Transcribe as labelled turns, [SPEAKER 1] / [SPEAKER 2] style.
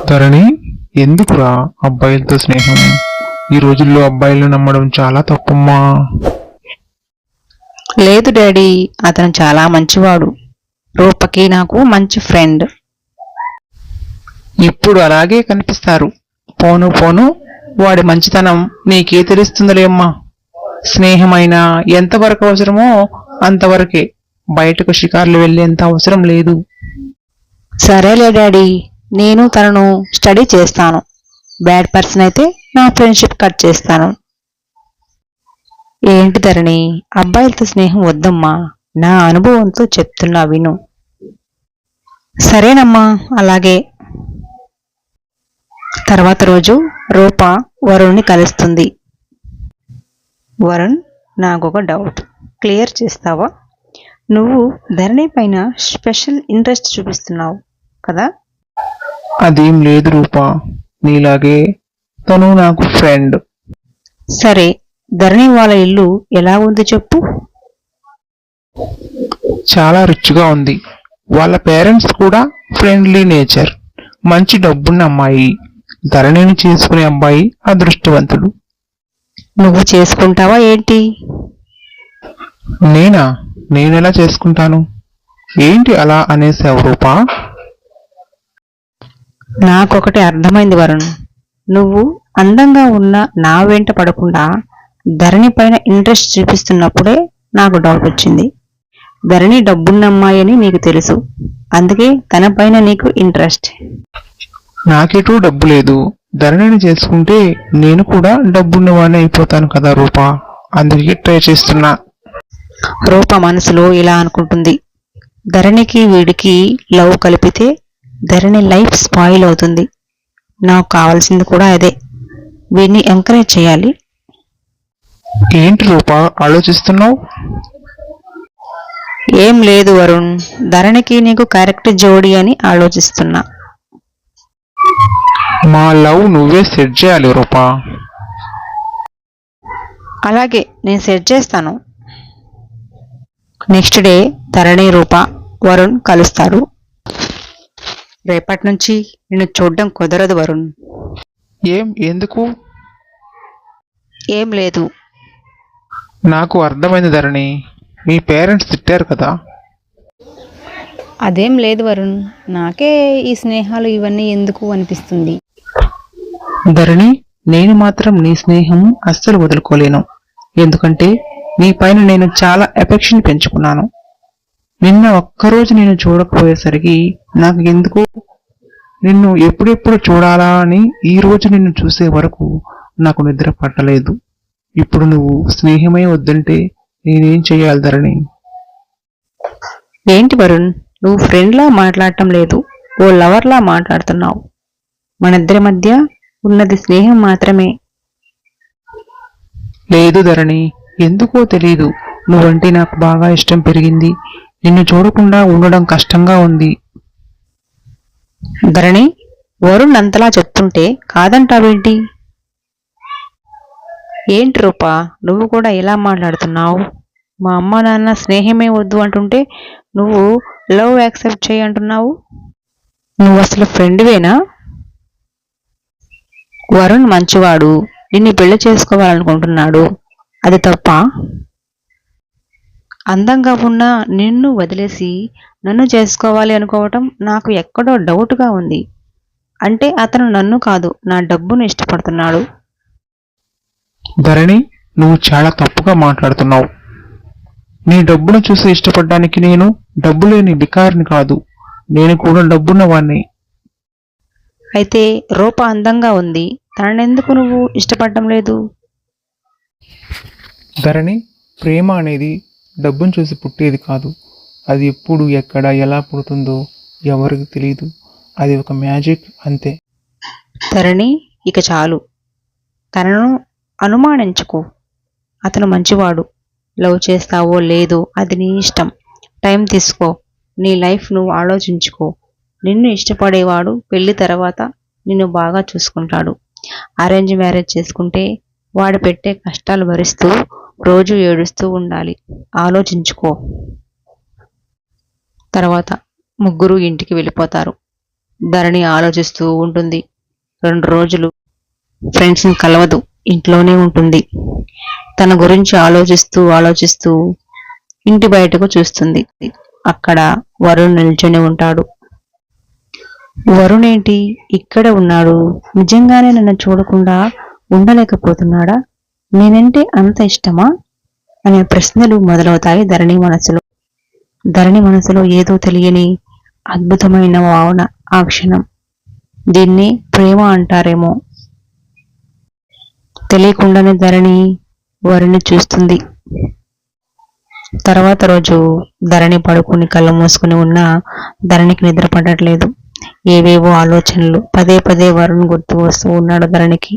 [SPEAKER 1] ధరణి, ఎందుకురా అబ్బాయిలతో స్నేహం? ఈ రోజుల్లో అబ్బాయిలను నమ్మడం చాలా తప్పమ్మా.
[SPEAKER 2] లేదు డాడీ, అతను చాలా మంచివాడు. రూపకి నాకు మంచి ఫ్రెండ్.
[SPEAKER 1] ఇప్పుడు అలాగే కనిపిస్తారు. పోను పోను వాడి మంచితనం నీకే తెలుస్తుందిలేమ్మా. స్నేహమైనా ఎంతవరకు అవసరమో అంతవరకే. బయటకు షికార్లు వెళ్ళేంత అవసరం లేదు.
[SPEAKER 2] సరేలే డాడీ, నేను తనను స్టడీ చేస్తాను. బ్యాడ్ పర్సన్ అయితే నా ఫ్రెండ్షిప్ కట్ చేస్తాను. ఏంటి ధరణి, అబ్బాయిలతో స్నేహం వద్దమ్మా. నా అనుభవంతో చెప్తున్నా విను. సరేనమ్మా, అలాగే. తర్వాత రోజు రూప వరుణ్ణి కలుస్తుంది. వరుణ్, నాకొక డౌట్, క్లియర్ చేస్తావా? నువ్వు ధరణి పైన స్పెషల్ ఇంట్రెస్ట్ చూపిస్తున్నావు కదా?
[SPEAKER 1] అదేం లేదు రూపా, నీలాగే తను నాకు ఫ్రెండ్.
[SPEAKER 2] సరే, ధరణి వాళ్ళ ఇల్లు ఎలా ఉంది చెప్పు.
[SPEAKER 1] చాలా రిచ్గా ఉంది. వాళ్ళ పేరెంట్స్ కూడా ఫ్రెండ్లీ నేచర్. మంచి డబ్బున్న అమ్మాయి. ధరణిని చేసుకునే అబ్బాయి అదృష్టవంతుడు.
[SPEAKER 2] నువ్వు చేసుకుంటావా ఏంటి?
[SPEAKER 1] నేనా? నేనెలా చేసుకుంటాను? ఏంటి అలా అనేసావు రూపా?
[SPEAKER 2] నాకొకటి అర్థమైంది వరుణ్. నువ్వు అందంగా ఉన్న నా వెంట పడకుండా ధరణి పైన ఇంట్రెస్ట్ చూపిస్తున్నప్పుడే నాకు డౌట్ వచ్చింది. ధరణి డబ్బున్న అమ్మాయి అని నీకు తెలుసు, అందుకే తన పైన నీకు ఇంట్రెస్ట్.
[SPEAKER 1] నాకెటూ డబ్బు లేదు. ధరణిని చేసుకుంటే నేను కూడా డబ్బున్నవాడిని అయిపోతాను కదా రూపా. అందుకే ట్రై చేస్తున్నా.
[SPEAKER 2] రూప మనసులో ఇలా అనుకుంటుంది. ధరణికి వీడికి లవ్ కలిపితే ధరణి లైఫ్ స్పాయిల్ అవుతుంది. నాకు కావాల్సింది కూడా అదే. వీడిని ఎంకరేజ్ చేయాలి.
[SPEAKER 1] ఏంటి రూపా ఆలోచిస్తున్నావు?
[SPEAKER 2] ఏం లేదు వరుణ్, ధరణికి నీకు కరెక్ట్ జోడీ అని ఆలోచిస్తున్నా.
[SPEAKER 1] మా లవ్ నువ్వే సెట్ చేయాలి రూపా.
[SPEAKER 2] అలాగే, నేను సెట్ చేస్తాను. నెక్స్ట్ డే ధరణి, రూప, వరుణ్ కలుస్తారు. రేపటి నుంచి నిన్ను చూడడం కుదరదు వరుణ్.
[SPEAKER 1] ఎందుకు?
[SPEAKER 2] ఏం లేదు.
[SPEAKER 1] నాకు అర్థమైంది ధరణి. మీ పేరెంట్స్ తిట్టారు కదా?
[SPEAKER 2] అదేం లేదు వరుణ్, నాకే ఈ స్నేహాలు ఇవన్నీ ఎందుకు అనిపిస్తుంది.
[SPEAKER 1] ధరణి, నేను మాత్రం నీ స్నేహం అస్సలు వదులుకోలేను. ఎందుకంటే నీ పైన నేను చాలా ఎఫెక్షన్ పెంచుకున్నాను. నిన్న ఒక్కరోజు నేను చూడకపోయేసరికి నాకు ఎందుకు నిన్ను ఎప్పుడెప్పుడు చూడాలా అని ఈ రోజు నిన్ను చూసే వరకు నాకు నిద్ర పట్టలేదు. ఇప్పుడు నువ్వు స్నేహమే వద్దంటే నేనేం చెయ్యాలి ధరణి?
[SPEAKER 2] ఏంటి వరుణ్, నువ్వు ఫ్రెండ్లా మాట్లాడటం లేదు, ఓ లవర్లా మాట్లాడుతున్నావు. మనిద్దరి మధ్య ఉన్నది స్నేహం మాత్రమే.
[SPEAKER 1] లేదు ధరణి, ఎందుకో తెలీదు. నువ్వంటే నాకు బాగా ఇష్టం పెరిగింది. నిన్ను చూడకుండా ఉండడం కష్టంగా ఉంది.
[SPEAKER 2] ధరణి, వరుణ్ అంతలా చెప్తుంటే కాదంటావేంటి? ఏంటి రూపా, నువ్వు కూడా ఇలా మాట్లాడుతున్నావు? మా అమ్మ నాన్న స్నేహమే వద్దు అంటుంటే నువ్వు లవ్ యాక్సెప్ట్ చేయి అంటున్నావు. నువ్వు అసలు ఫ్రెండ్వేనా? వరుణ్ మంచివాడు, నిన్ను పెళ్లి చేసుకోవాలనుకుంటున్నాడు. అది తప్ప? అందంగా ఉన్న నిన్ను వదిలేసి నన్ను చేసుకోవాలి అనుకోవటం నాకు ఎక్కడో డౌట్గా ఉంది. అంటే అతను నన్ను కాదు, నా డబ్బును ఇష్టపడుతున్నాడు.
[SPEAKER 1] ధరణి, నువ్వు చాలా తప్పుగా మాట్లాడుతున్నావు. నీ డబ్బును చూసి ఇష్టపడడానికి నేను డబ్బు లేని బికారిని కాదు. నేను కూడా డబ్బున్న వాణ్ణి.
[SPEAKER 2] అయితే రూప అందంగా ఉంది, తననెందుకు నువ్వు ఇష్టపడటం లేదు?
[SPEAKER 1] ధరణి, ప్రేమ అనేది డబ్బును చూసి పుట్టేది కాదు. అది ఎప్పుడు ఎక్కడ ఎలా పుడుతుందో ఎవరికి తెలియదు. అది ఒక మ్యాజిక్ అంతే.
[SPEAKER 2] ధరణి, ఇక చాలు. తనను అనుమానించుకో. అతను మంచివాడు. లవ్ చేస్తావో లేదో అది నీ ఇష్టం. టైం తీసుకో. నీ లైఫ్ నువ్వు ఆలోచించుకో. నిన్ను ఇష్టపడేవాడు పెళ్లి తర్వాత నిన్ను బాగా చూసుకుంటాడు. అరేంజ్ మ్యారేజ్ చేసుకుంటే వాడు పెట్టే కష్టాలు భరిస్తూ రోజు ఏడుస్తూ ఉండాలి. ఆలోచించుకో. తర్వాత ముగ్గురు ఇంటికి వెళ్ళిపోతారు. ధరణి ఆలోచిస్తూ ఉంటుంది. 2 రోజులు ఫ్రెండ్స్ని కలవదు, ఇంట్లోనే ఉంటుంది. తన గురించి ఆలోచిస్తూ ఇంటి బయటకు చూస్తుంది. అక్కడ వరుణ్ నిల్చొని ఉంటాడు. వరుణ్ ఏంటి ఇక్కడ ఉన్నాడు? నిజంగానే నన్ను చూడకుండా ఉండలేకపోతున్నాడా? నేనంటే అంత ఇష్టమా అనే ప్రశ్నలు మొదలవుతాయి ధరణి మనసులో ఏదో తెలియని అద్భుతమైన భావన ఆ క్షణం. దీన్ని ప్రేమ అంటారేమో. తెలియకుండానే ధరణి వరుణ్ణి చూస్తుంది. తర్వాత రోజు ధరణి పడుకుని కళ్ళు మూసుకుని ఉన్నా ధరణికి నిద్ర పడట్లేదు. ఏవేవో ఆలోచనలు పదే వరుణ్ గుర్తు వస్తూ ఉన్నాడు ధరణికి.